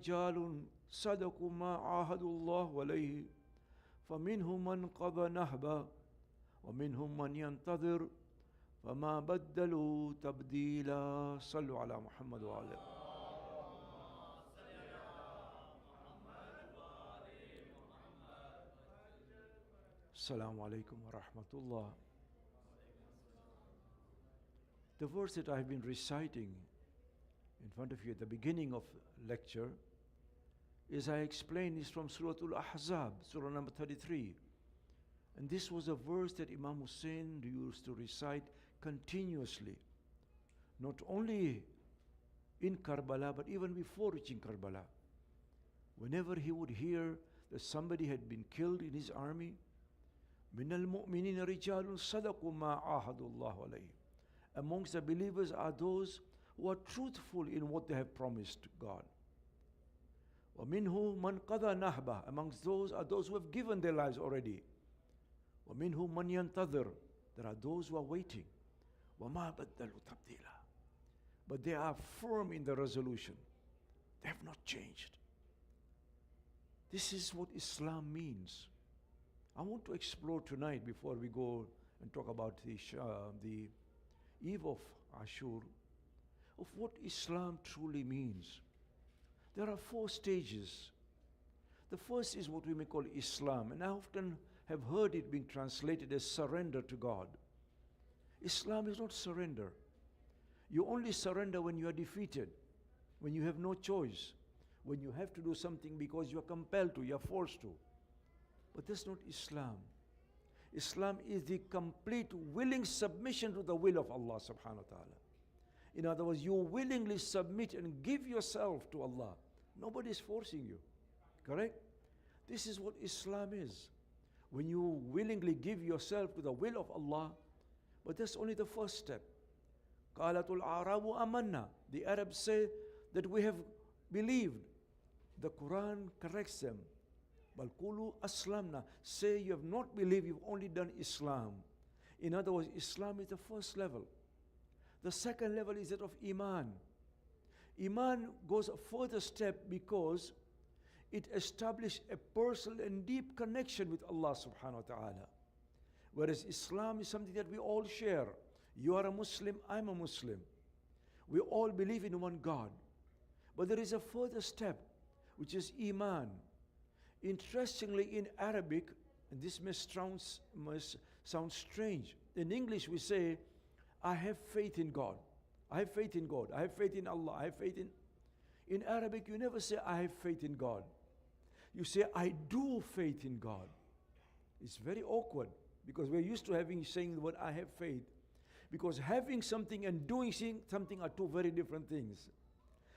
رجال صدقوا ما عاهدوا الله عليه فمنهم من قضى نهبه ومنهم من ينتظر فما بدلوا تبديلا صلوا على محمد وعلى السلام عليكم ورحمة الله. The verse that I have been reciting in front of you at the beginning of lecture, as I explained, is from Surah Al-Ahzab, Surah number 33. And this was a verse that Imam Hussein used to recite continuously, not only in Karbala, but even before reaching Karbala. Whenever he would hear that somebody had been killed in his army, مِنَ الْمُؤْمِنِينَ رِجَالٌ صَدَقُوا مَا عَاهَدُوا اللَّهُ عَلَيْهِ. Amongst the believers are those who are truthful in what they have promised God. وَمِنْهُ مَنْ قَضَى نَحْبَهُ. Amongst those are those who have given their lives already. وَمِنْهُ مَنْ يَنْتَظِرُ. There are those who are waiting. وَمَا بَدَّلُوا تَبْدِيلًا. But they are firm in the resolution. They have not changed. This is what Islam means. I want to explore tonight, before we go and talk about the eve of Ashur, of what Islam truly means. There are 4 stages. The first is what we may call Islam, and I often have heard it being translated as surrender to God. Islam is not surrender. You only surrender when you are defeated, when you have no choice, when you have to do something because you are compelled to, you are forced to. But that's not Islam. Islam is the complete willing submission to the will of Allah subhanahu wa ta'ala. In other words, you willingly submit and give yourself to Allah. Nobody is forcing you. Correct? This is what Islam is. When you willingly give yourself to the will of Allah, but that's only the first step. Qalatul Arabu amanna. The Arabs say that we have believed. The Quran corrects them. Bal qulu aslamna. Say you have not believed, you've only done Islam. In other words, Islam is the first level. The second level is that of Iman. Iman goes a further step because it establishes a personal and deep connection with Allah subhanahu wa ta'ala. Whereas Islam is something that we all share. You are a Muslim, I'm a Muslim. We all believe in one God. But there is a further step, which is Iman. Interestingly, in Arabic, and this must sound strange. In English we say, I have faith in God. I have faith in God. I have faith in Allah. I have faith in... In Arabic, you never say, I have faith in God. You say, I do faith in God. It's very awkward because we're used to saying the word, I have faith. Because having something and doing something are 2 very different things.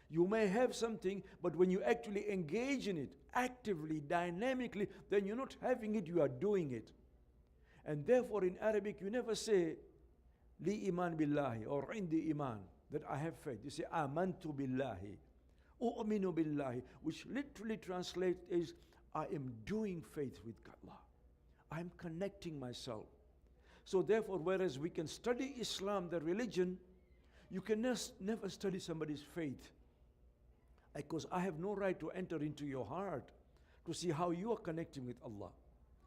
You may have something, but when you actually engage in it, actively, dynamically, then you're not having it, you are doing it. And therefore in Arabic, you never say, li iman billahi, or indi iman, that I have faith. You say, amantu billahi, u'minu billahi, which literally translates is, I am doing faith with Allah. I am connecting myself. So therefore, whereas we can study Islam, the religion, you can never study somebody's faith. Because I have no right to enter into your heart to see how you are connecting with Allah.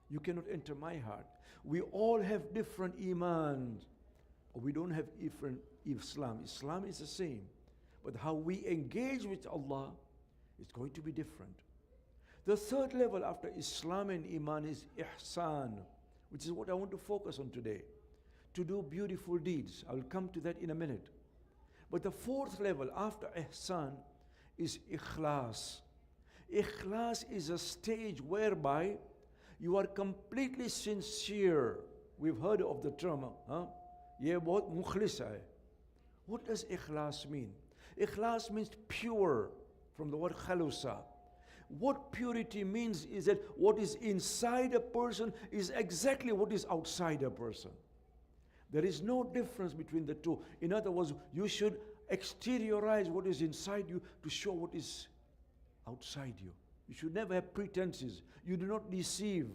You cannot enter my heart. We all have different imans. We don't have different Islam. Islam is the same. But how we engage with Allah is going to be different. The third level after Islam and Iman is Ihsan, which is what I want to focus on today. To do beautiful deeds. I will come to that in a minute. But the fourth level after Ihsan is Ikhlas. Ikhlas is a stage whereby you are completely sincere. We've heard of the term, Ye bahut mukhlis hai. What does Ikhlas mean? Ikhlas means pure, from the word khalusa. What purity means is that what is inside a person is exactly what is outside a person. There is no difference between the two. In other words, you should exteriorize what is inside you to show what is outside you. You should never have pretenses. You do not deceive.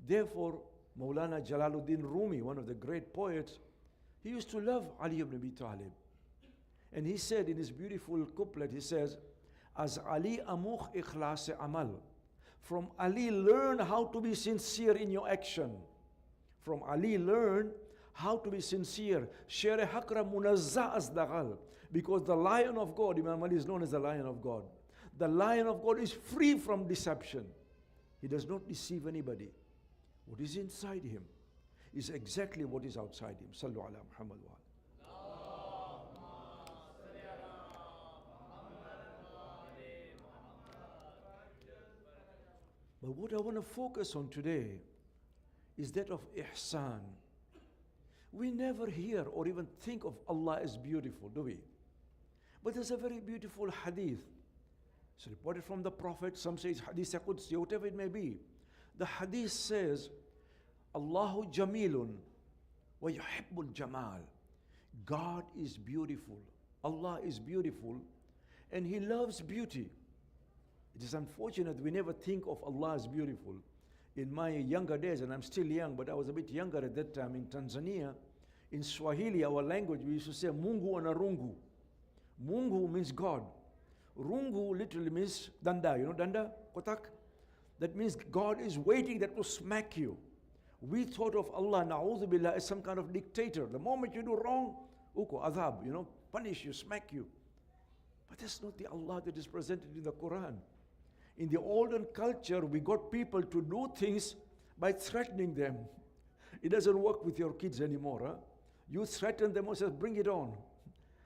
Therefore, Maulana Jalaluddin Rumi, one of the great poets, he used to love Ali ibn Abi Talib. And he said in his beautiful couplet, he says, As Ali amukh ikhlas amal. From Ali, learn how to be sincere in your action. From Ali, learn how to be sincere. Sher hakra munazza as daghal. Because the lion of God, Imam Ali is known as the lion of God. The lion of God is free from deception. He does not deceive anybody. What is inside him is exactly what is outside him. Sallu ala Muhammad wa But what I want to focus on today is that of ihsan. We never hear or even think of Allah as beautiful, do we? But there's a very beautiful hadith. It's reported from the Prophet. Some say it's hadith Qudsi, whatever it may be. The hadith says, Allahu jamilun wa yuhibbul jamal. God is beautiful. Allah is beautiful and He loves beauty. It is unfortunate we never think of Allah as beautiful. In my younger days, and I'm still young, but I was a bit younger at that time, in Tanzania, in Swahili, our language, we used to say Mungu ana rungu. Mungu means God. Rungu literally means danda. You know danda? Kotak? That means God is waiting that will smack you. We thought of Allah, na'udhu billah, as some kind of dictator. The moment you do wrong, uko, adhab, punish you, smack you. But that's not the Allah that is presented in the Quran. In the olden culture, we got people to do things by threatening them. It doesn't work with your kids anymore. Huh? You threaten them and say, bring it on.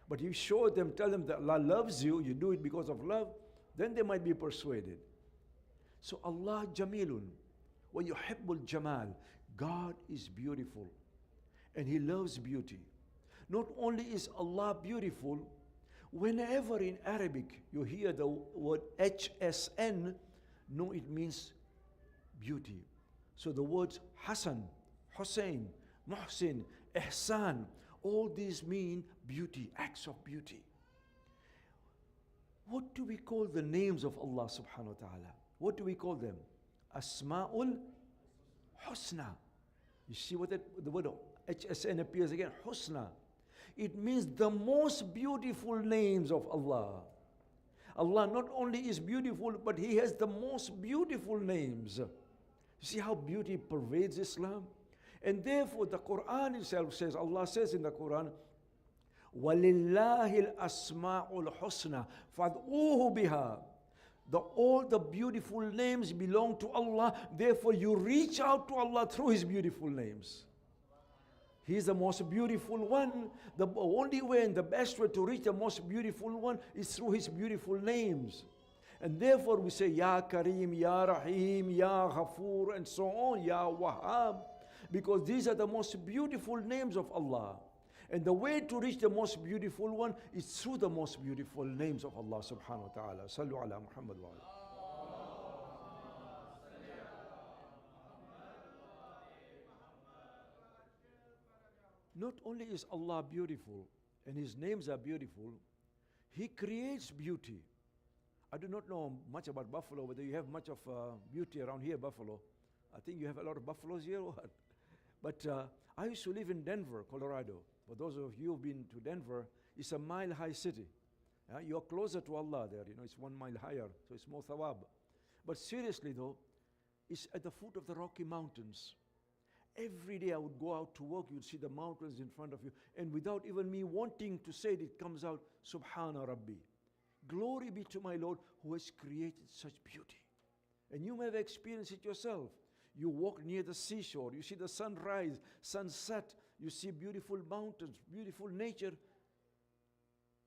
But you show them, tell them that Allah loves you, you do it because of love, then they might be persuaded. So Allah jamilun, wa yuhibbul jamal. God is beautiful and He loves beauty. Not only is Allah beautiful, whenever in Arabic you hear the word HSN, no, it means beauty. So the words Hassan, Hussein, Muhsin, Ihsan, all these mean beauty, acts of beauty. What do we call the names of Allah subhanahu wa ta'ala? What do we call them? Asma'ul Husna. You see what the word HSN appears again? Husna. It means the most beautiful names of Allah. Allah not only is beautiful, but He has the most beautiful names. You see how beauty pervades Islam? And therefore the Quran itself says, Allah says in the Quran, وَلِلَّهِ الْأَسْمَاءُ الْحُسْنَى فَادْعُوهُ بِهَا. All the beautiful names belong to Allah. Therefore you reach out to Allah through His beautiful names. He is the most beautiful one. The only way and the best way to reach the most beautiful one is through His beautiful names. And therefore we say, Ya Kareem, Ya Rahim, Ya Ghafoor, and so on, Ya Wahhab. Because these are the most beautiful names of Allah. And the way to reach the most beautiful one is through the most beautiful names of Allah subhanahu wa ta'ala. Sallu ala Muhammad wa ala. Not only is Allah beautiful and His names are beautiful, He creates beauty. I do not know much about Buffalo, whether you have much of beauty around here, Buffalo. I think you have a lot of buffaloes here or what? But I used to live in Denver, Colorado. For those of you who've been to Denver, it's a mile-high city. You're closer to Allah there, it's 1 mile higher, so it's more thawab. But seriously though, it's at the foot of the Rocky Mountains. Every day I would go out to work, you'd see the mountains in front of you, and without even me wanting to say it comes out, Subhana Rabbi. Glory be to my Lord who has created such beauty. And you may have experienced it yourself. You walk near the seashore, you see the sunrise, sunset, you see beautiful mountains, beautiful nature,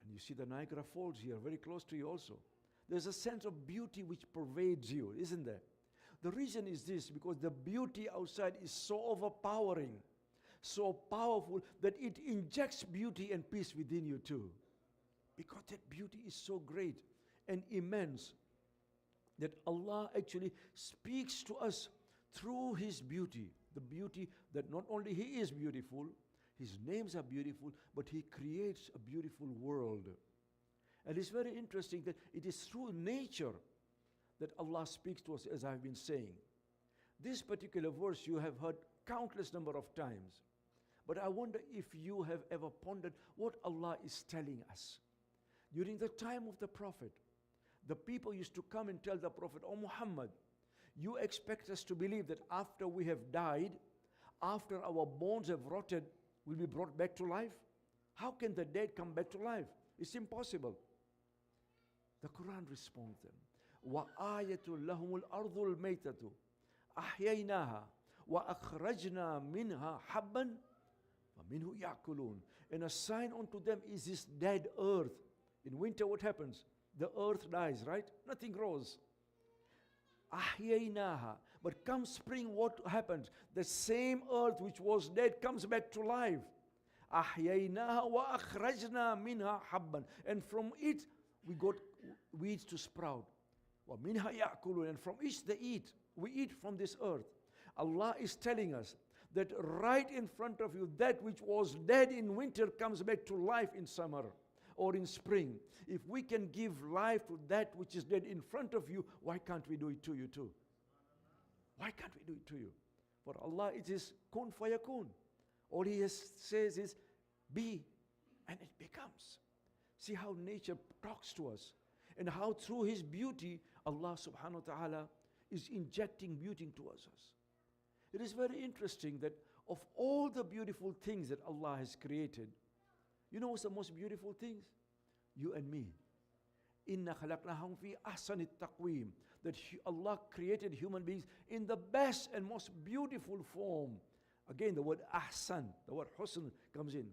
and you see the Niagara Falls here, very close to you also. There's a sense of beauty which pervades you, isn't there? The reason is this, because the beauty outside is so overpowering, so powerful, that it injects beauty and peace within you too. Because that beauty is so great and immense that Allah actually speaks to us through His beauty. The beauty that not only He is beautiful, His names are beautiful, but He creates a beautiful world. And it's very interesting that it is through nature that Allah speaks to us, as I've been saying. This particular verse you have heard countless number of times. But I wonder if you have ever pondered what Allah is telling us. During the time of the Prophet, The people used to come and tell the Prophet, "Oh Muhammad, you expect us to believe that after we have died, after our bones have rotted, we'll be brought back to life? How can the dead come back to life? It's impossible." The Quran responds them, وَآيَةٌ لَهُمُ الْأَرْضُ الْمَيْتَةُ أَحْيَيْنَاهَا وَأَخْرَجْنَا مِنْهَا حَبًّا وَمِنْهُ يَأْكُلُونَ. And a sign unto them is this dead earth. In winter what happens? The earth dies, right? Nothing grows. أَحْيَيْنَاهَا. But come spring, what happens? The same earth which was dead comes back to life. أَحْيَيْنَاهَا وَأَخْرَجْنَا مِنْهَا حَبًّا. And from it we got weeds to sprout. وَمِنْهَا يَأْكُلُونَ. And from each they eat. We eat from this earth. Allah is telling us that right in front of you, that which was dead in winter comes back to life in summer or in spring. If we can give life to that which is dead in front of you, why can't we do it to you too? Why can't we do it to you? For Allah, it is kun fayakun. All He says is, be, and it becomes. See how nature talks to us, and how through His beauty, Allah subhanahu wa ta'ala is injecting beauty to us. It is very interesting that of all the beautiful things that Allah has created, you know what's the most beautiful things? You and me. Inna khalaqnahum fi ahsani taqweem. That Allah created human beings in the best and most beautiful form. Again, the word ahsan, the word husn comes in.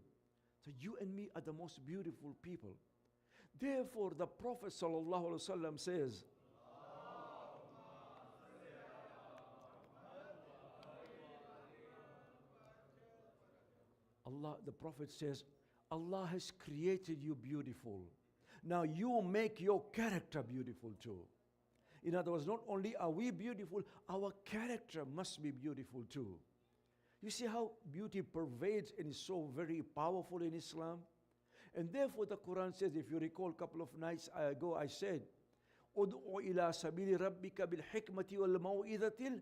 So you and me are the most beautiful people. Therefore, the Prophet sallallahu alaihi wasallam says, the Prophet says, Allah has created you beautiful. Now you make your character beautiful too. In other words, not only are we beautiful, our character must be beautiful too. You see how beauty pervades and is so very powerful in Islam? And therefore the Quran says, if you recall a couple of nights ago, I said, "Ud'u ila sabili rabbika bil hikmati wal maw'izatil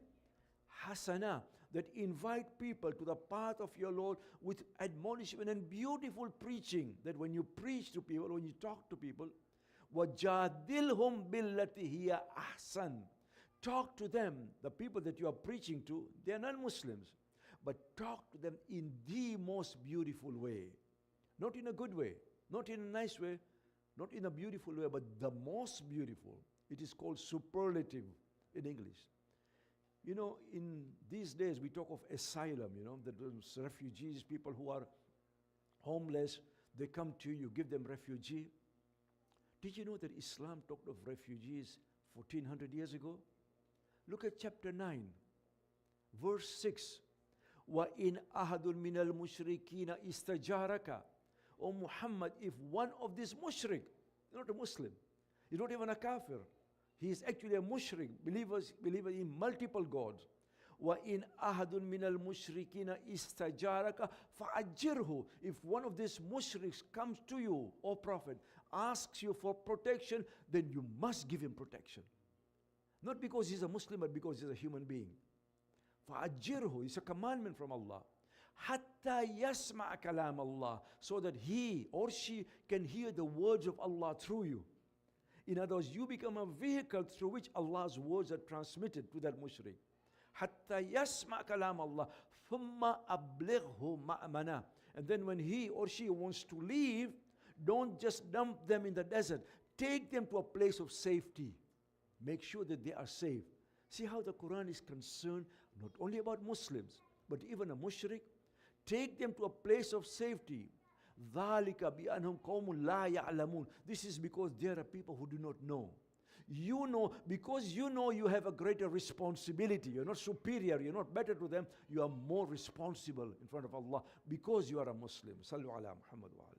hasana." That invite people to the path of your Lord with admonishment and beautiful preaching. That when you preach to people, when you talk to people, وَجَادِلْهُمْ بِالَّتِي هِيَ أَحْسَنُ. Talk to them, the people that you are preaching to, they are non-Muslims. But talk to them in the most beautiful way. Not in a good way, not in a nice way, not in a beautiful way, but the most beautiful. It is called superlative in English. You know, in these days we talk of asylum, you know, that those refugees, people who are homeless, they come to you, give them refugee. Did you know that Islam talked of refugees 1400 years ago? Look at chapter 9, verse 6. وَإِنْ أَحَدٌ مِّنَ الْمُشْرِكِينَ إِسْتَجَارَكَ. O Muhammad, if one of these mushrik, not a Muslim, he's not even a kafir, he is actually a mushrik, believer in multiple gods. وَإِنْ أَحَدٌ مِّنَ الْمُشْرِكِينَ إِسْتَجَارَكَ فَأَجِّرْهُ. If one of these mushriks comes to you, O Prophet, asks you for protection, then you must give him protection. Not because he's a Muslim, but because he's a human being. فَأَجِّرْهُ. It's a commandment from Allah. حَتَّى يَسْمَعَ كَلَامَ اللَّهِ. So that he or she can hear the words of Allah through you. In other words, you become a vehicle through which Allah's words are transmitted to that mushrik. حَتَّى يَسْمَعَ كَلَامَ اللَّهِ ثُمَّ أَبْلِغْهُ مَأْمَنًا. And then when he or she wants to leave, don't just dump them in the desert. Take them to a place of safety. Make sure that they are safe. See how the Quran is concerned not only about Muslims, but even a mushrik. Take them to a place of safety. ذَلِكَ بِأَنْهُمْ قَوْمٌ لَا يَعْلَمُونَ. This is because there are people who do not know. You know, because you know you have a greater responsibility. You're not superior, you're not better to them. You are more responsible in front of Allah because you are a Muslim. Sallu ala Muhammad wa ala.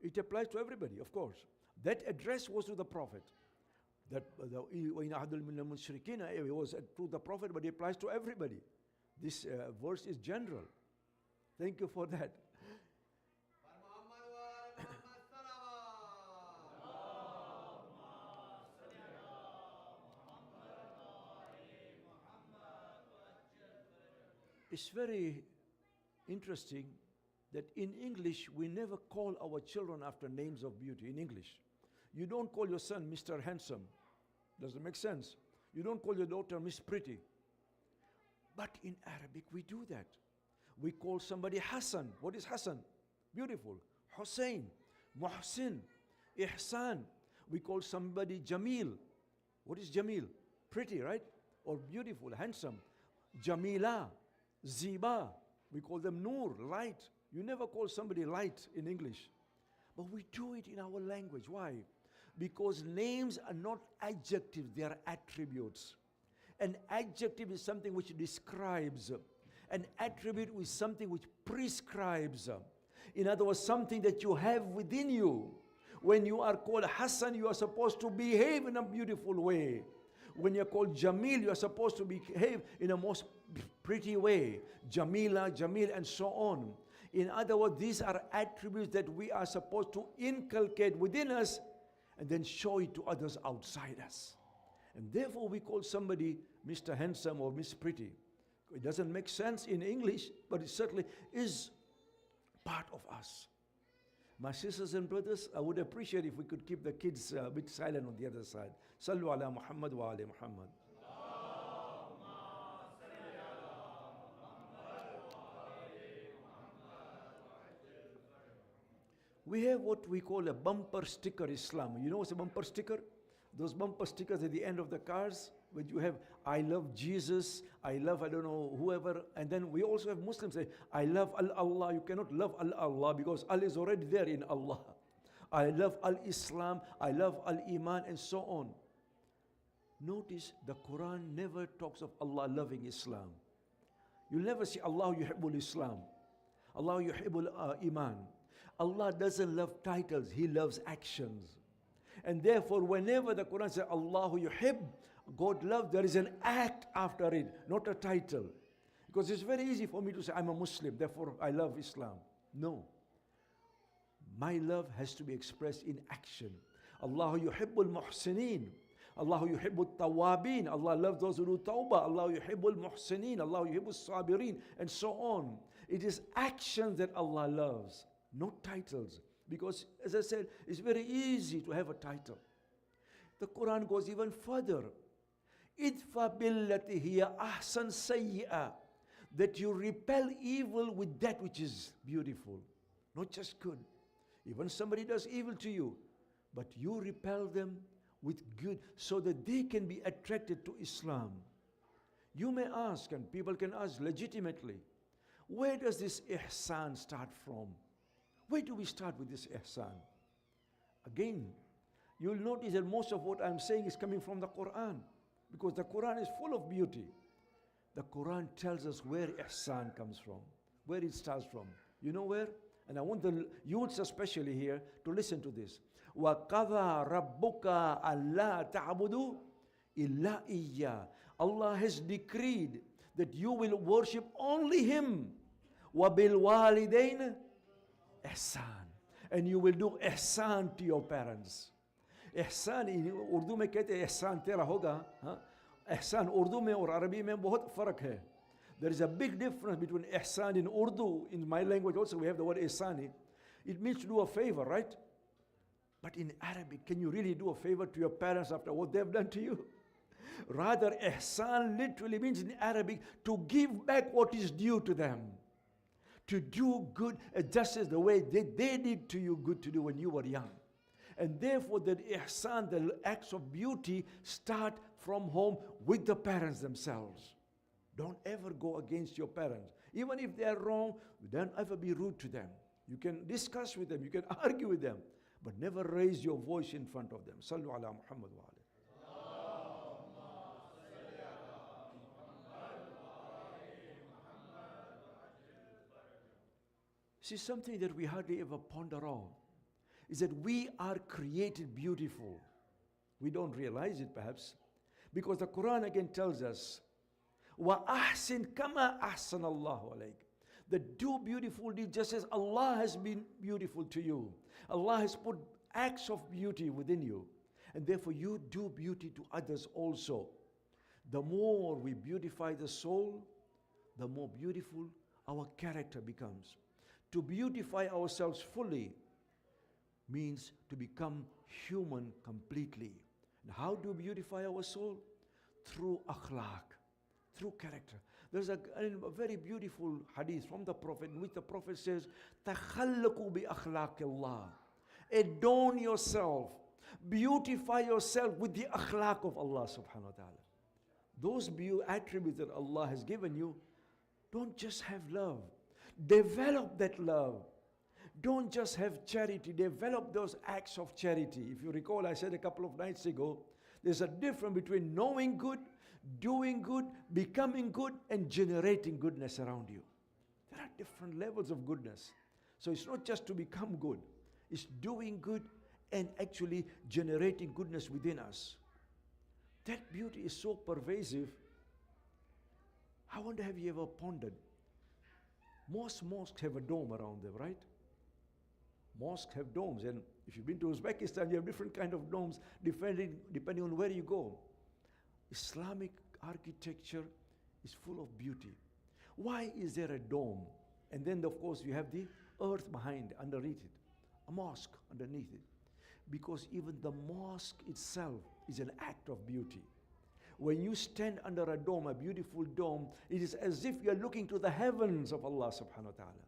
It applies to everybody, of course. That address was to the Prophet. That it was to the Prophet, but it applies to everybody. This verse is general. Thank you for that. It's very interesting that in English, we never call our children after names of beauty in English. You don't call your son Mr. Handsome. Doesn't make sense. You don't call your daughter Miss Pretty. But in Arabic, we do that. We call somebody Hassan. What is Hassan? Beautiful. Hussein, Muhsin, Ihsan. We call somebody Jamil. What is Jamil? Pretty, right? Or beautiful, handsome. Jamila, Ziba. We call them Nur, light. You never call somebody light in English. But we do it in our language. Why? Because names are not adjectives, they are attributes. An adjective is something which describes. An attribute is something which prescribes. In other words, something that you have within you. When you are called Hassan, you are supposed to behave in a beautiful way. When you're called Jamil, you are supposed to behave in a most pretty way. Jamila, Jamil, and so on. In other words, these are attributes that we are supposed to inculcate within us and then show it to others outside us. And therefore, we call somebody Mr. Handsome or Miss Pretty. It doesn't make sense in English, but it certainly is part of us. My sisters and brothers, I would appreciate if we could keep the kids a bit silent on the other side. Sallu ala Muhammad wa ali Muhammad. We have what we call a bumper sticker Islam. You know what's a bumper sticker? Those bumper stickers at the end of the cars, where you have, I love Jesus, I love, I don't know, whoever. And then we also have Muslims say, I love Allah. You cannot love Allah because Allah is already there in Allah. I love Al-Islam, I love Al-Iman, and so on. Notice the Quran never talks of Allah loving Islam. You'll never see Allah yuhibbul Islam, Allah yuhibbul Iman. Allah doesn't love titles, He loves actions. And therefore, whenever the Quran says Allahu yuhib, God loves, there is an act after it, not a title. Because it's very easy for me to say, I'm a Muslim, therefore I love Islam. No. My love has to be expressed in action. Allahu yuhibbul muhsineen. Allahu yuhibbul tawabin. Allah loves those who do tawbah. Allah yuhibbul muhsineen. Allah yuhibbul sabirin. And so on. It is actions that Allah loves, not titles. Because, as I said, it's very easy to have a title. The Quran goes even further. Idfa billati hiya ahsan sayyi'a. That you repel evil with that which is beautiful, not just good. Even somebody does evil to you, but you repel them with good so that they can be attracted to Islam. You may ask, and people can ask legitimately, where does this ihsan start from? Where do we start with this ihsan? Again, you'll notice that most of what I'm saying is coming from the Quran, because the Quran is full of beauty. The Quran tells us where ihsan comes from, where it starts from. You know where? And I want the youths especially here to listen to this. وَقَضَى رَبُّكَ أَلَّا تَعْبُدُوا إِلَّا إِيَّا. Allah has decreed that you will worship only Him. وَبِالْوَالِدَيْنِ ihsan. And you will do ihsan to your parents. Ihsan in Urdu में कहते हैं ihsan तेरा होगा. Ihsan Urdu में और अरबी में बहुत फर्क है. There is a big difference between ihsan in Urdu. In my language also we have the word ihsani. It means to do a favor, right? But in Arabic, can you really do a favor to your parents after what they've done to you? Rather, ihsan literally means in Arabic to give back what is due to them. To do good just as the way they did to you good to do when you were young. And therefore, that ihsan, the acts of beauty, start from home with the parents themselves. Don't ever go against your parents. Even if they are wrong, don't ever be rude to them. You can discuss with them, you can argue with them, but never raise your voice in front of them. Sallu ala Muhammad wa alayhi. See, something that we hardly ever ponder on is that we are created beautiful. We don't realize it perhaps, because the Quran again tells us, وَأَحْسِنْ كَمَا أَحْسَنَ اللَّهُ عَلَيْكَ. That do beautiful deeds just as Allah has been beautiful to you. Allah has put acts of beauty within you. And therefore you do beauty to others also. The more we beautify the soul, the more beautiful our character becomes. To beautify ourselves fully means to become human completely. And how do we beautify our soul? Through akhlaq, through character. There's a very beautiful hadith from the Prophet in which the Prophet says, تَخَلَّقُوا بِأَخْلَاقِ اللَّهِ. Adorn yourself, beautify yourself with the akhlaq of Allah subhanahu wa ta'ala. Those attributes that Allah has given you, don't just have love. Develop that love. Don't just have charity. Develop those acts of charity. If you recall, I said a couple of nights ago, there's a difference between knowing good, doing good, becoming good, and generating goodness around you. There are different levels of goodness. So it's not just to become good. It's doing good and actually generating goodness within us. That beauty is so pervasive. I wonder, have you ever pondered? Most mosques have a dome around them, right? Mosques have domes, and if you've been to Uzbekistan, you have different kind of domes depending on where you go. Islamic architecture is full of beauty. Why is there a dome? And then, of course, you have the earth behind, underneath it. A mosque underneath it. Because even the mosque itself is an act of beauty. When you stand under a dome, a beautiful dome, it is as if you're looking to the heavens of Allah subhanahu wa ta'ala.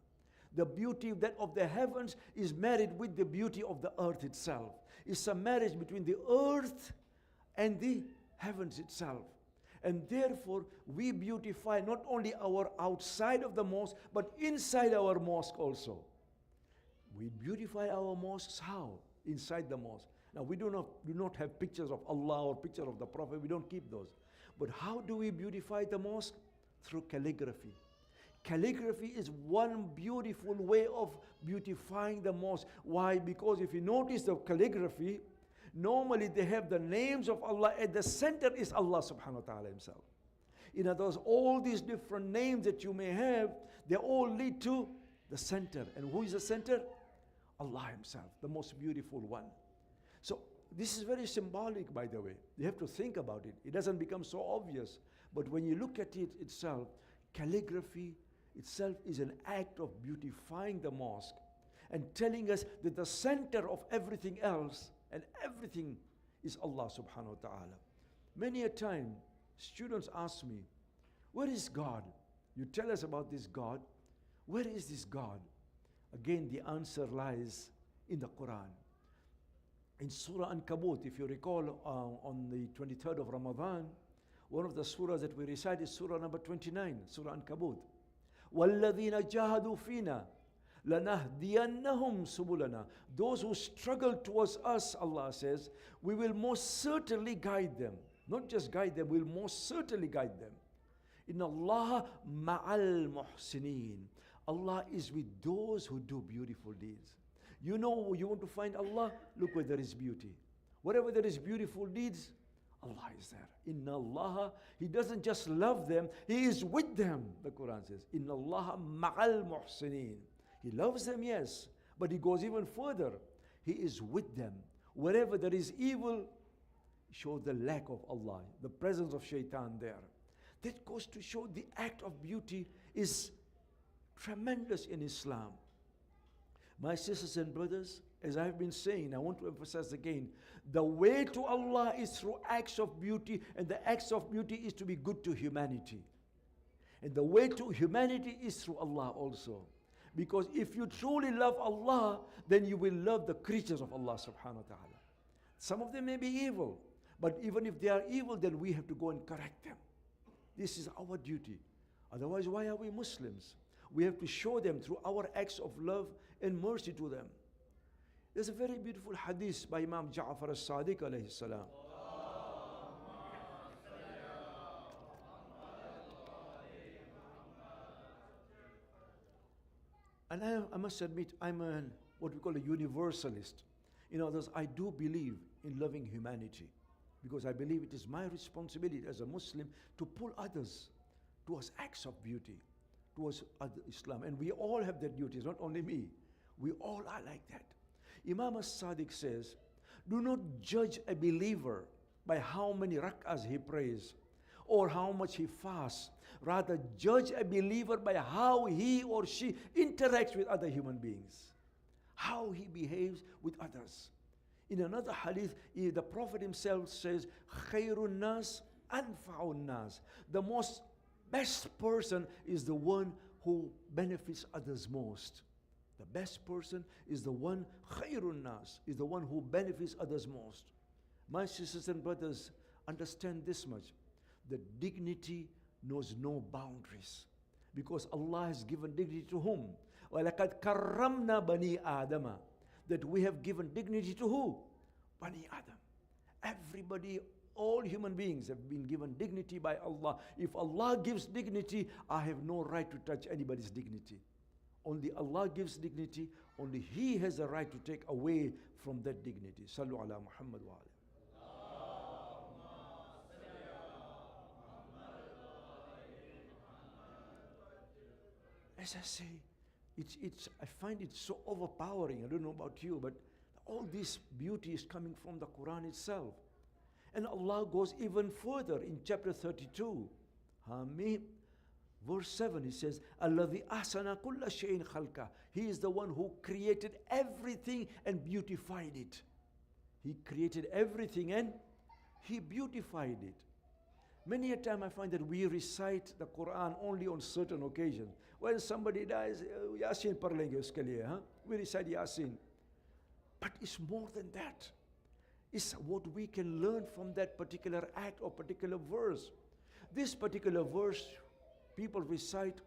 The beauty of the heavens is married with the beauty of the earth itself. It's a marriage between the earth and the heavens itself. And therefore, we beautify not only our outside of the mosque, but inside our mosque also. We beautify our mosques how? Inside the mosque. Now, we do not have pictures of Allah or picture of the Prophet. We don't keep those. But how do we beautify the mosque? Through calligraphy. Calligraphy is one beautiful way of beautifying the mosque. Why? Because if you notice the calligraphy, normally they have the names of Allah. At the center is Allah subhanahu wa ta'ala himself. In other words, all these different names that you may have, they all lead to the center. And who is the center? Allah himself, the most beautiful one. So this is very symbolic, by the way. You have to think about it. It doesn't become so obvious. But when you look at it itself, calligraphy itself is an act of beautifying the mosque and telling us that the center of everything else and everything is Allah subhanahu wa ta'ala. Many a time, students ask me, where is God? You tell us about this God. Where is this God? Again, the answer lies in the Quran. In Surah Ankabut, if you recall, on the 23rd of Ramadan, one of the surahs that we recite is Surah number 29, Surah Ankabut. وَالَّذِينَ جَاهَدُوا فِينَا لَنَهْدِيَنَّهُمْ سُبُلَنَا. Those who struggle towards us, Allah says, we will most certainly guide them. Not just guide them, we'll most certainly guide them. Inna Allah ma'al muhsinin. Allah is with those who do beautiful deeds. You know, you want to find Allah, look where there is beauty. Wherever there is beautiful deeds, Allah is there. Inna Allah, He doesn't just love them, He is with them, the Quran says. Inna Allah ma'al muhsinin. He loves them, yes, but He goes even further. He is with them. Wherever there is evil, show the lack of Allah, the presence of shaitan there. That goes to show the act of beauty is tremendous in Islam. My sisters and brothers, as I've been saying, I want to emphasize again, the way to Allah is through acts of beauty, and the acts of beauty is to be good to humanity. And the way to humanity is through Allah also. Because if you truly love Allah, then you will love the creatures of Allah subhanahu wa ta'ala. Some of them may be evil, but even if they are evil, then we have to go and correct them. This is our duty. Otherwise, why are we Muslims? We have to show them through our acts of love and mercy to them. There's a very beautiful hadith by Imam Jaffarya as-Sadiq alayhi salam. And I must admit, I'm what we call a universalist. In other words, I do believe in loving humanity, because I believe it is my responsibility as a Muslim to pull others towards acts of beauty, towards Islam. And we all have that duty, not only me. We all are like that. Imam as-Sadiq says, do not judge a believer by how many rak'ahs he prays, or how much he fasts. Rather, judge a believer by how he or she interacts with other human beings, how he behaves with others. In another hadith, the Prophet himself says, Khairun nas anfa'un nas. The most best person is the one who benefits others most. The best person is the one, Khairun nas, is the one who benefits others most. My sisters and brothers, understand this much. The dignity knows no boundaries. Because Allah has given dignity to whom? وَلَقَدْ كَرَّمْنَا بَنِي آدَمَ. That we have given dignity to who? Bani Adam. Everybody, all human beings have been given dignity by Allah. If Allah gives dignity, I have no right to touch anybody's dignity. Only Allah gives dignity, only He has a right to take away from that dignity. Sallu ala Muhammad wa ala. As I say, I find it so overpowering. I don't know about you, but all this beauty is coming from the Quran itself. And Allah goes even further in chapter 32. Hamim. Verse 7, He says, Alladhi ahsana kulla shay'in khalqa. He is the one who created everything and beautified it. He created everything and He beautified it. Many a time I find that we recite the Quran only on certain occasions. When somebody dies, Yasin parlenge uske liye, we recite Yasin. But it's more than that. It's what we can learn from that particular act or particular verse. This particular verse, people recite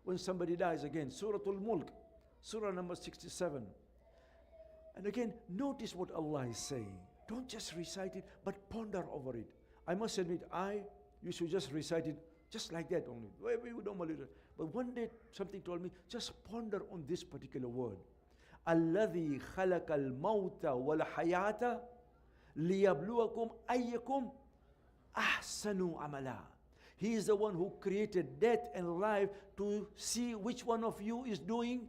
when somebody dies. Again, Surah Al-Mulk, Surah number 67. And again, notice what Allah is saying. Don't just recite it, but ponder over it. I must admit, you should just recite it just like that only. We would normally do it. But one day, something told me, just ponder on this particular word. الَّذِي خَلَقَ الْمَوْتَ وَالْحَيَاةَ لِيَبْلُوَكُمْ أَيَّكُمْ أَحْسَنُ عَمَلًا. He is the one who created death and life to see which one of you is doing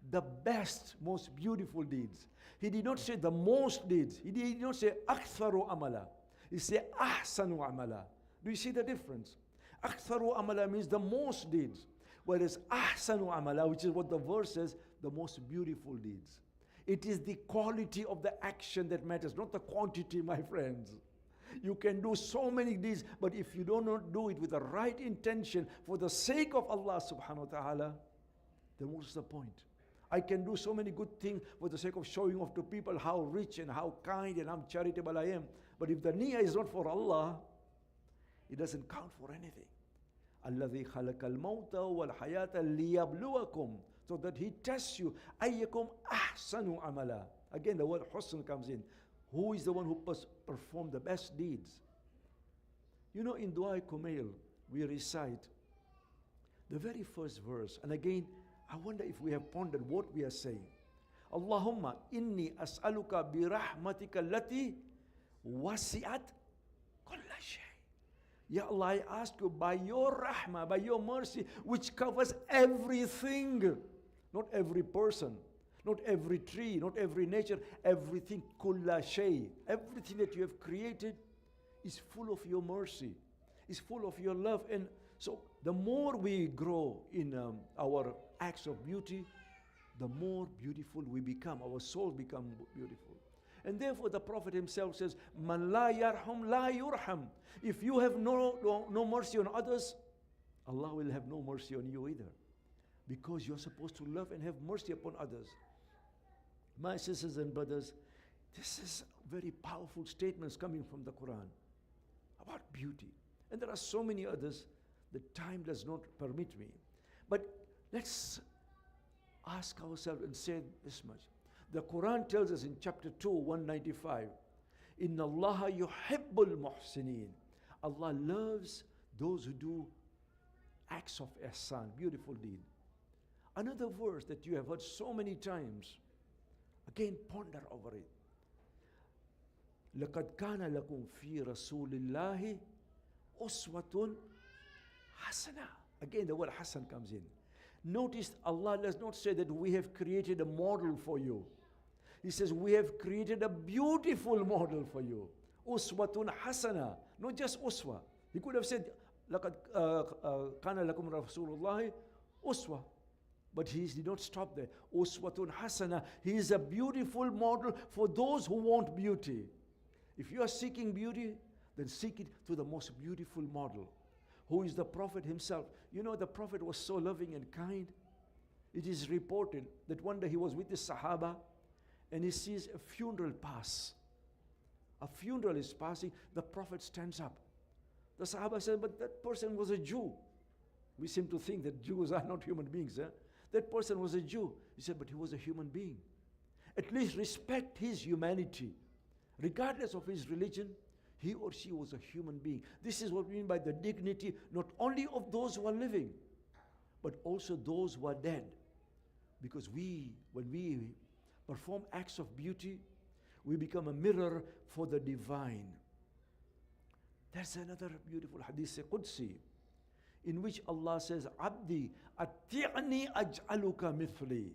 the best, most beautiful deeds. He did not say the most deeds. He did not say أَكْثَرُ عَمَلًا. He said أَحْسَنُ عَمَلًا. Do you see the difference? أَكْثَرُ عَمَلًا means the most deeds. Whereas أَحْسَنُ عَمَلًا, which is what the verse says, the most beautiful deeds. It is the quality of the action that matters, not the quantity, my friends. You can do so many deeds, but if you do not do it with the right intention for the sake of Allah subhanahu wa ta'ala, then what's the point? I can do so many good things for the sake of showing off to people how rich and how kind and how charitable I am. But if the niyyah is not for Allah, it doesn't count for anything. الَّذِي خَلَقَ الْمَوْتَ وَالْحَيَاةَ لِيَبْلُوَكُمْ, so that He tests you. أَيَّكُمْ أَحْسَنُ عَمَلًا. Again, the word husn comes in. Who is the one who performed the best deeds? You know, in Dua Kumail, we recite the very first verse. And again, I wonder if we have pondered what we are saying. Allahumma inni as'aluka bi rahmatika allati wasi'at kulla shay. Ya Allah, I ask you by your rahmah, by your mercy, which covers everything. Not every person, not every tree, not every nature, everything, kulla shay. Everything that you have created is full of your mercy, is full of your love. And so the more we grow in our acts of beauty, the more beautiful we become. Our souls become beautiful. And therefore the Prophet himself says, Man la yarham la yurham. If you have no mercy on others, Allah will have no mercy on you either. Because you're supposed to love and have mercy upon others. My sisters and brothers, this is very powerful statements coming from the Quran about beauty. And there are so many others. The time does not permit me. But let's ask ourselves and say this much. The Quran tells us in chapter 2, 195, Inna Allah yuhibbul muhsinin. Allah loves those who do acts of ihsan, beautiful deed. Another verse that you have heard so many times, again ponder over it. لَقَدْ كَانَ لَكُمْ فِي رَسُولِ اللَّهِ أُسْوَةٌ حَسَنَةٌ. Again the word Hasan comes in. Notice Allah does not say that we have created a model for you. He says we have created a beautiful model for you. Uswatun hasana, not just uswa. He could have said لَقَدْ كَانَ لَكُمْ رَسُولُ اللَّهِ أُسْوَةٌ. But he did not stop there. Uswatun hasana. He is a beautiful model for those who want beauty. If you are seeking beauty, then seek it to the most beautiful model, who is the Prophet himself. You know, the Prophet was so loving and kind. It is reported that one day he was with the Sahaba and he sees a funeral pass. A funeral is passing, the Prophet stands up. The Sahaba said, but that person was a Jew. We seem to think that Jews are not human beings. That person was a Jew. He said, but he was a human being. At least respect his humanity. Regardless of his religion, he or she was a human being. This is what we mean by the dignity, not only of those who are living, but also those who are dead. Because when we perform acts of beauty, we become a mirror for the divine. There's another beautiful hadith Qudsi, in which Allah says, Abdi, ati'ni aj'aluka mithli.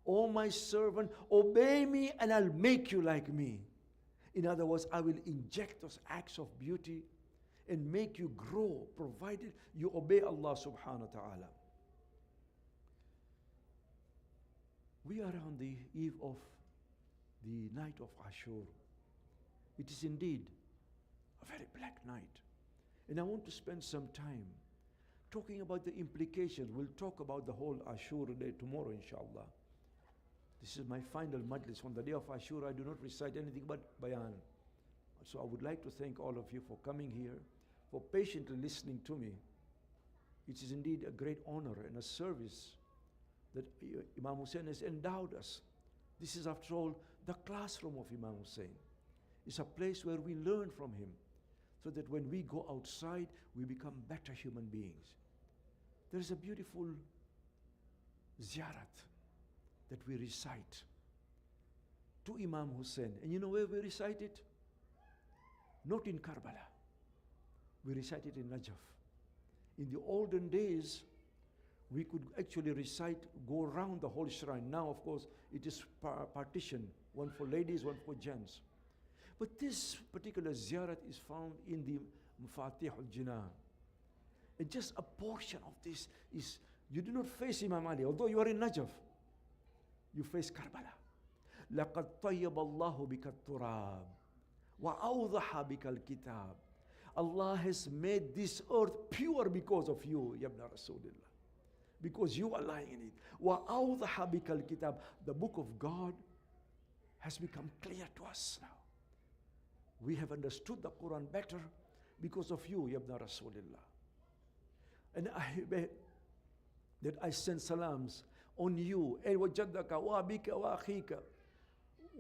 O my servant, obey me and I'll make you like me. In other words, I will inject those acts of beauty and make you grow, provided you obey Allah subhanahu wa ta'ala. We are on the eve of the night of Ashur. It is indeed a very black night. And I want to spend some time talking about the implications. We'll talk about the whole Ashur day tomorrow, inshallah. This is my final majlis. On the day of Ashur, I do not recite anything but bayan. So I would like to thank all of you for coming here, for patiently listening to me. It is indeed a great honor and a service that Imam Hussein has endowed us. This is, after all, the classroom of Imam Hussein. It's a place where we learn from him, so that when we go outside, we become better human beings. There is a beautiful ziyarat that we recite to Imam Hussein. And you know where we recite it? Not in Karbala. We recite it in Najaf. In the olden days, we could actually recite, go around the whole shrine. Now, of course, it is partitioned, one for ladies, one for gents. But this particular ziyarat is found in the Mafatih al-Jinan. And just a portion of this is, you do not face Imam Ali, although you are in Najaf. You face Karbala. لَقَدْ طَيَّبَ اللَّهُ بِكَ التُّرَابِ وَأَوْضَحَ بِكَ الْكِتَابِ. Allah has made this earth pure because of you, Ya Ibn Rasulullah. Because you are lying in it. وَأَوْضَحَ بِكَ الْكِتَابِ. The book of God has become clear to us now. We have understood the Quran better because of you, Ya Ibn Rasulullah. And I bet that I send salams on you, وَجَدَّكَ وَأَبِيكَ وَأَخِيكَ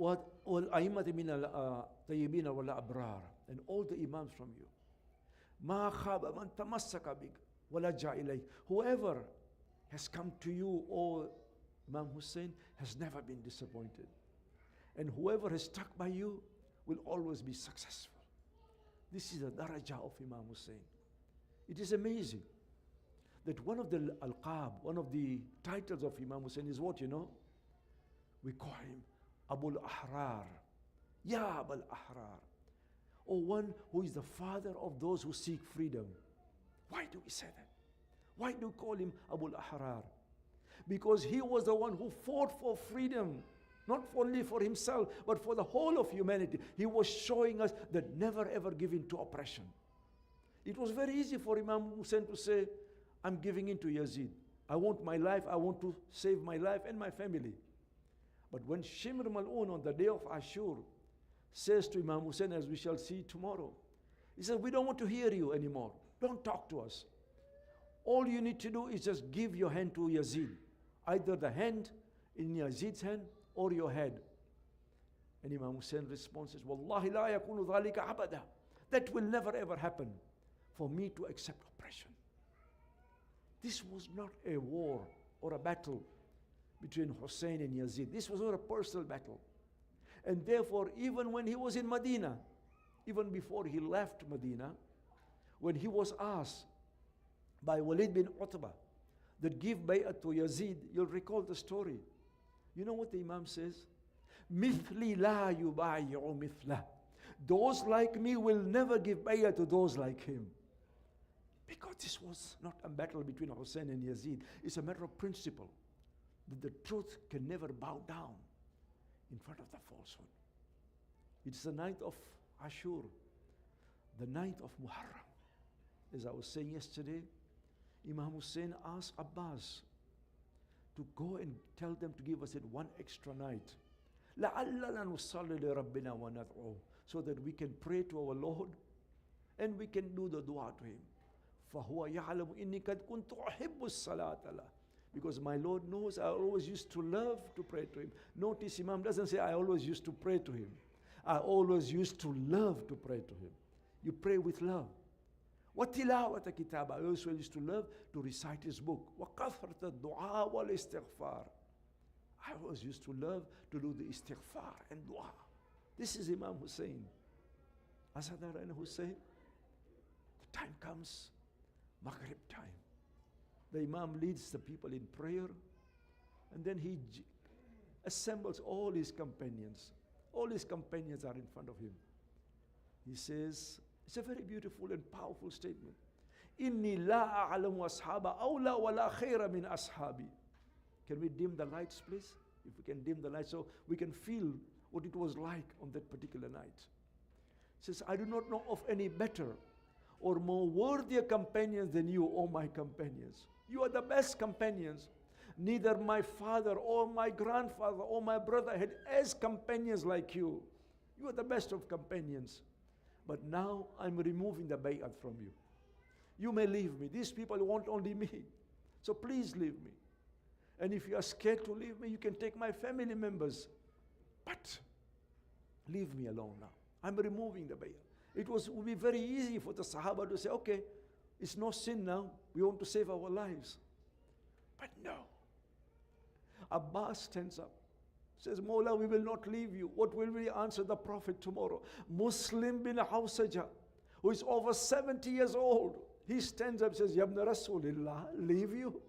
وَالْأَئِمَّةِ مِنَ الطَّيِّبِينَ وَالْأَبْرَارِ, and all the imams from you. مَا خَابَ مَنْ تَمَسَّكَ بِكَ وَلَجَّأَ إِلَيْكَ. Whoever has come to you, O Imam Hussein, has never been disappointed. And whoever has stuck by you will always be successful. This is the daraja of Imam Hussein. It is amazing that one of the alqab, one of the titles of Imam Hussein is what, you know? We call him Abul Ahrar. Ya Abul Ahrar. Or one who is the father of those who seek freedom. Why do we say that? Why do we call him Abul Ahrar? Because he was the one who fought for freedom, not only for himself, but for the whole of humanity. He was showing us that never ever give in to oppression. It was very easy for Imam Hussein to say, I'm giving in to Yazid. I want my life, I want to save my life and my family. But when Shimr Mal'un on the day of Ashur says to Imam Hussein, as we shall see tomorrow, he says, we don't want to hear you anymore. Don't talk to us. All you need to do is just give your hand to Yazid. Either the hand in Yazid's hand or your head. And Imam Hussein responds, Wallahi la yakunu dhalika abada. That will never ever happen for me to accept oppression. This was not a war or a battle between Hussein and Yazid. This was not a personal battle. And therefore, even when he was in Medina, even before he left Medina, when he was asked by Walid bin Utbah that give bay'at to Yazid, you'll recall the story. You know what the Imam says? Mithli la yubayi'u mithlah. Those like me will never give bay'at to those like him. Because this was not a battle between Hussein and Yazid. It's a matter of principle. That the truth can never bow down in front of the falsehood. It's the night of Ashur, the night of Muharram. As I was saying yesterday, Imam Hussein asked Abbas to go and tell them to give us it one extra night. لَعَلَّنَا نُصَلِّ لِرَبِّنَا وَنَدْعُوهُ, so that we can pray to our Lord and we can do the dua to Him. فَهُوَ يَعْلَمُ إِنِّي قَدْ كُنْتُ أُحِبُّ الصَّلَاةَ لَهُ. Because my Lord knows I always used to love to pray to Him. Notice Imam doesn't say I always used to pray to Him. I always used to love to pray to Him. You pray with love. وَتِلَاوَةَ كِتَابًا. I also used to love to recite His book. وَكَثْرَةَ الدُّعَاء وَالْإِسْتِغْفَارِ. I always used to love to do the istighfar and dua. This is Imam Hussein. Asadara and Hussein, the time comes, Maghrib time. The Imam leads the people in prayer, and then he assembles all his companions. All his companions are in front of him. He says, it's a very beautiful and powerful statement. Inni la a'lamu ashaba awla wa la khayra min ashabi. Can we dim the lights, please? If we can dim the lights so we can feel what it was like on that particular night. He says, I do not know of any better or more worthier companions than you, O my companions. You are the best companions. Neither my father or my grandfather or my brother had as companions like you. You are the best of companions. But now I'm removing the bay'at from you. You may leave me. These people want only me. So please leave me. And if you are scared to leave me, you can take my family members. But leave me alone now. I'm removing the bay'ah. It would be very easy for the Sahaba to say, okay, it's no sin now. We want to save our lives. But no. Abbas stands up, says, Mawla, we will not leave you. What will we answer the Prophet tomorrow? Muslim bin Hawsaja, who is over 70 years old, he stands up and says, Yabna Rasulillah, leave you?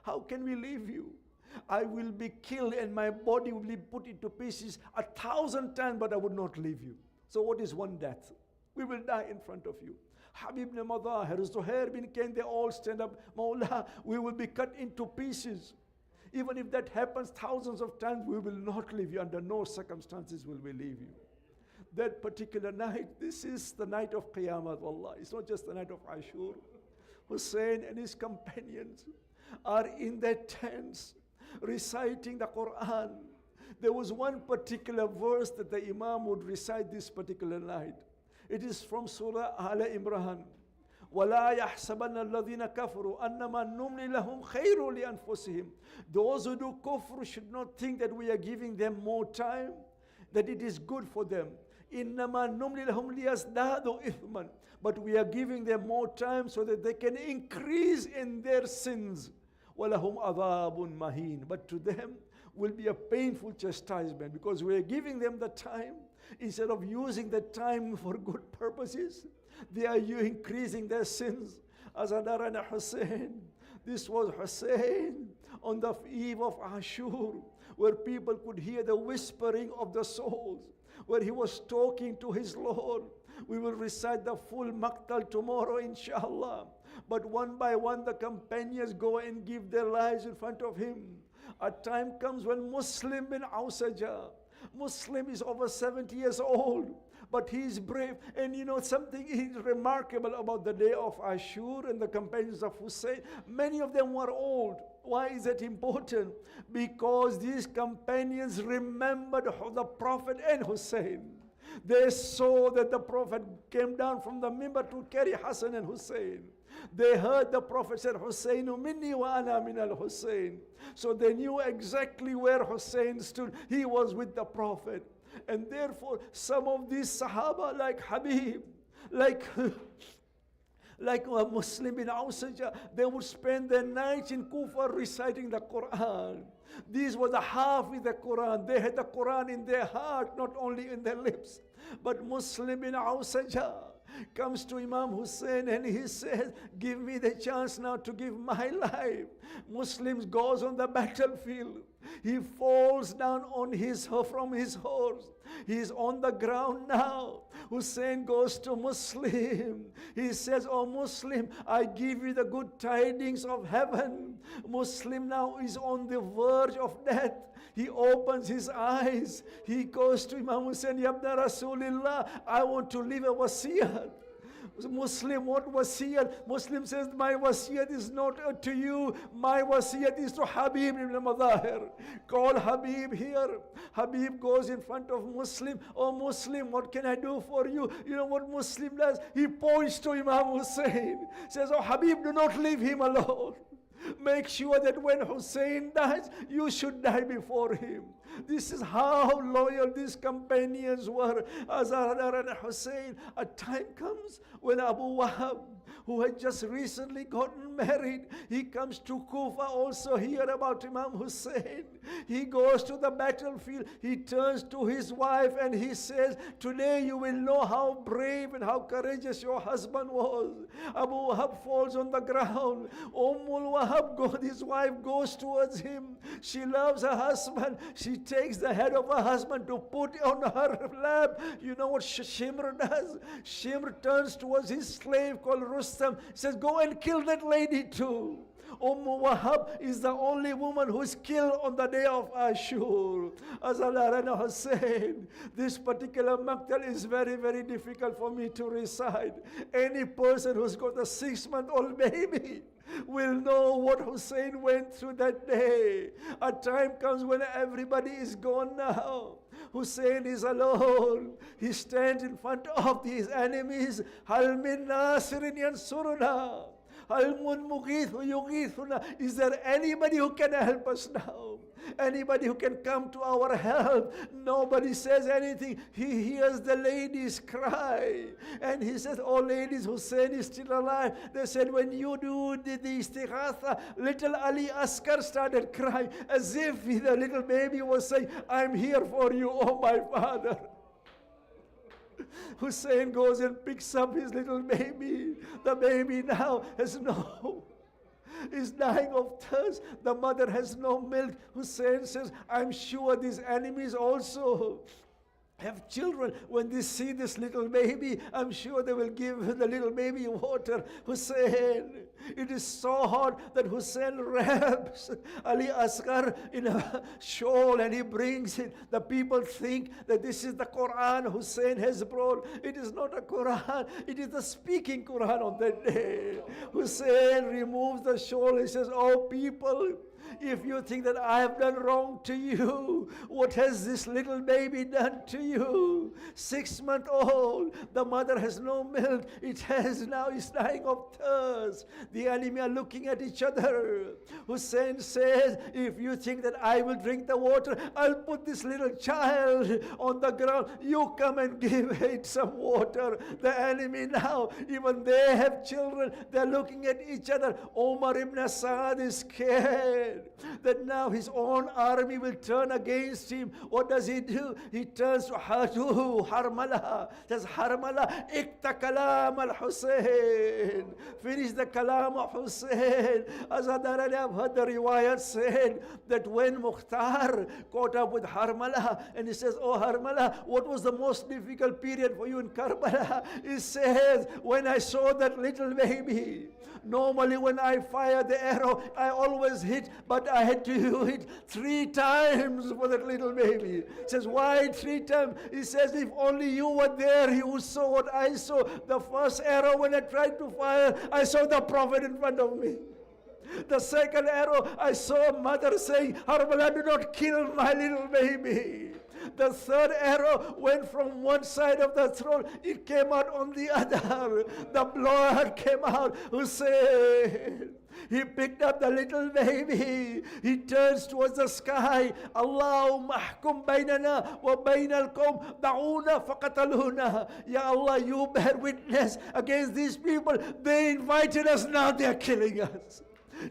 How can we leave you? I will be killed and my body will be put into pieces 1,000 times, but I would not leave you. So what is one death? We will die in front of you. Habib bin Madahir, Zuhair bin Kain, they all stand up. Mawla, we will be cut into pieces. Even if that happens thousands of times, we will not leave you. Under no circumstances will we leave you. That particular night, this is the night of Qiyamah, wallah. It's not just the night of Ashur. Hussein and his companions are in their tents reciting the Quran. There was one particular verse that the Imam would recite this particular night. It is from Surah Al Imran. وَلَا يَحْسَبَنَّ الَّذِينَ كَفَرُوا أَنَّمَا نُمْلِي لَهُمْ خَيْرٌ لِأَنفُسِهِمْ. Those who do kufr should not think that we are giving them more time, that it is good for them. إِنَّمَا نُمْلِي لَهُمْ لِيَزْدَادُوا إِثْمًا. But we are giving them more time so that they can increase in their sins. وَلَهُمْ عَذَابٌ مَهِينٌ. But to them will be a painful chastisement, because we are giving them the time. Instead of using the time for good purposes, they are increasing their sins. Azadar and Hussein. This was Hussein on the eve of Ashur, where people could hear the whispering of the souls, where he was talking to his Lord. We will recite the full Maqtal tomorrow, inshallah. But one by one, the companions go and give their lives in front of him. A time comes when Muslim bin Awsaja, Muslim is over 70 years old, but he is brave. And you know something is remarkable about the day of Ashur and the companions of Hussein. Many of them were old. Why is that important? Because these companions remembered the Prophet and Hussein. They saw that the Prophet came down from the mimbar to carry Hassan and Hussein. They heard the Prophet said, Husseinu minni wa ana min al-Hussein. So they knew exactly where Hussein stood. He was with the Prophet. And therefore, some of these Sahaba, like Habib, like Muslim bin Awsaja, they would spend their nights in Kufa reciting the Quran. These were the half with the Quran. They had the Quran in their heart, not only in their lips. But Muslim bin Awsaja comes to Imam Hussein and he says, give me the chance now to give my life. Muslims goes on the battlefield. He falls down on from his horse. He is on the ground now. Hussein goes to Muslim. He says, "Oh Muslim, I give you the good tidings of heaven." Muslim now is on the verge of death. He opens his eyes. He goes to Imam Hussein, "Ya Ibn Rasulillah, I want to leave a wasiyat." Muslim, what wasiyat? Muslim says, "My wasiyat is not to you. My wasiyat is to Habib ibn Madahir." Call Habib here. Habib goes in front of Muslim. "Oh Muslim, what can I do for you?" You know what Muslim does? He points to Imam Hussein. Says, "Oh Habib, do not leave him alone. Make sure that when Hussein dies, you should die before him." This is how loyal these companions were. Azhar and Hussein. A time comes when Abu Wahab, who had just recently gotten married, he comes to Kufa also hear about Imam Hussein. He goes to the battlefield. He turns to his wife and he says, "Today you will know how brave and how courageous your husband was." Abu Wahab falls on the ground. Wahab, his wife, goes towards him. She loves her husband. She takes the head of her husband to put on her lap. You know what Shimr does? Shimr turns towards his slave called Rustam. Says, "Go and kill that lady too." Wahab is the only woman who is killed on the day of Ashur. Azhar Hussein. This particular maqtal is very, very difficult for me to recite. Any person who's got a 6-month-old baby will know what Hussein went through that day. A time comes when everybody is gone now. Hussein is alone. He stands in front of these enemies. Hal min nasirin yansuruna. Is there anybody who can help us now? Anybody who can come to our help? Nobody says anything. He hears the ladies cry. And he says, "Oh ladies, Hussein is still alive." They said, "When you do the istighatha," little Ali Askar started crying as if the little baby was saying, "I'm here for you, oh my father." Hussein goes and picks up his little baby. The baby now is dying of thirst. The mother has no milk. Hussein says, "I'm sure these enemies also have children. When they see this little baby, I'm sure they will give the little baby water." Hussein, it is so hot that Hussein wraps Ali Asghar in a shawl and he brings it. The people think that this is the Quran Hussein has brought. It is not a Quran. It is the speaking Quran on that day. Hussein removes the shawl. He says, "Oh people, if you think that I have done wrong to you, what has this little baby done to you? 6-month-old. The mother has no milk. It's dying of thirst." The enemy are looking at each other. Hussein says, "If you think that I will drink the water, I'll put this little child on the ground. You come and give it some water." The enemy now, even they have children. They're looking at each other. Omar ibn Saad is scared that now his own army will turn against him. What does he do? He turns to Harmala. Says, "Harmala, ikta kalam al-Hussein." Finish the kalam of Hussein. As I've heard the riwayat said that when Mukhtar caught up with Harmala and he says, "Oh Harmala, what was the most difficult period for you in Karbala?" He says, "When I saw that little baby. Normally when I fire the arrow, I always hit, but I had to do it 3 times for that little baby." He says, "Why 3 times?" He says, "If only you were there, you saw what I saw. The first arrow when I tried to fire, I saw the Prophet in front of me. The second arrow, I saw a mother saying, 'Harmala, do not kill my little baby.' The third arrow went from one side of the throat. It came out on the other. The blood came out." Hussein, he picked up the little baby. He turns towards the sky. "Allahumma ahkum baynana wa baynal qawm da'una faqataluna." Ya Allah, you bear witness against these people. They invited us, now they are killing us.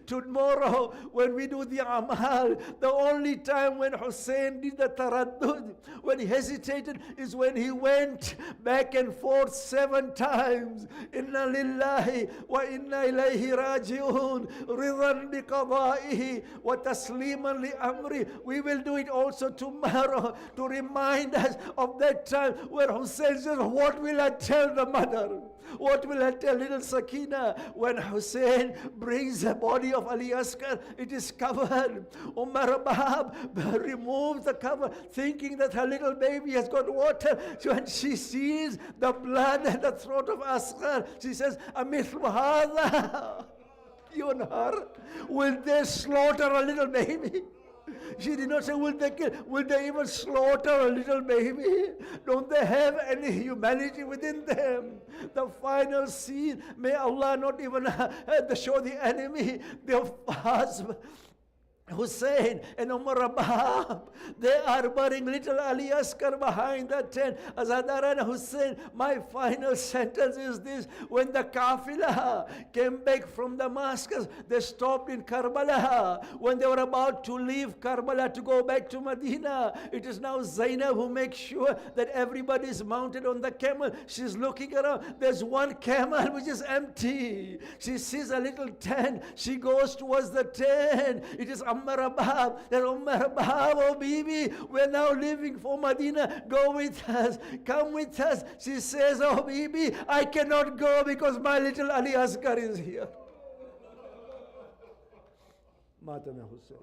Tomorrow, when we do the amal, the only time when Hussein did the taraddud, when he hesitated, is when he went back and forth 7 times. Inna lillahi wa inna ilayhi raji'un, ridan bi qada'ihi wa tasliman li amri. We will do it also tomorrow to remind us of that time where Hussein says, what will I tell the mother? What will I tell little Sakina? When Hussein brings the body of Ali Asghar, it is covered. Umar Bahab removes the cover, thinking that her little baby has got water. So when she sees the blood at the throat of Asghar, she says, Amithlu hadha yunhar. Will they slaughter a little baby? She did not say, will they kill? Will they even slaughter a little baby? Don't they have any humanity within them? The final scene, may Allah not even show the enemy, the husband, Hussein and Umar Abab, they are burying little Ali Asghar behind the tent. Azadar and Hussein, my final sentence is this: when the Kafilah came back from Damascus, they stopped in Karbala. When they were about to leave Karbala to go back to Medina, it is now Zainab who makes sure that everybody is mounted on the camel. She's looking around. There's one camel which is empty. She sees a little tent. She goes towards the tent. It is Umar Abab. Umar Abab, oh Bibi, we're now leaving for Medina. Go with us. Come with us. She says, oh Bibi, I cannot go because my little Ali Asghar is here. Matame Hussein.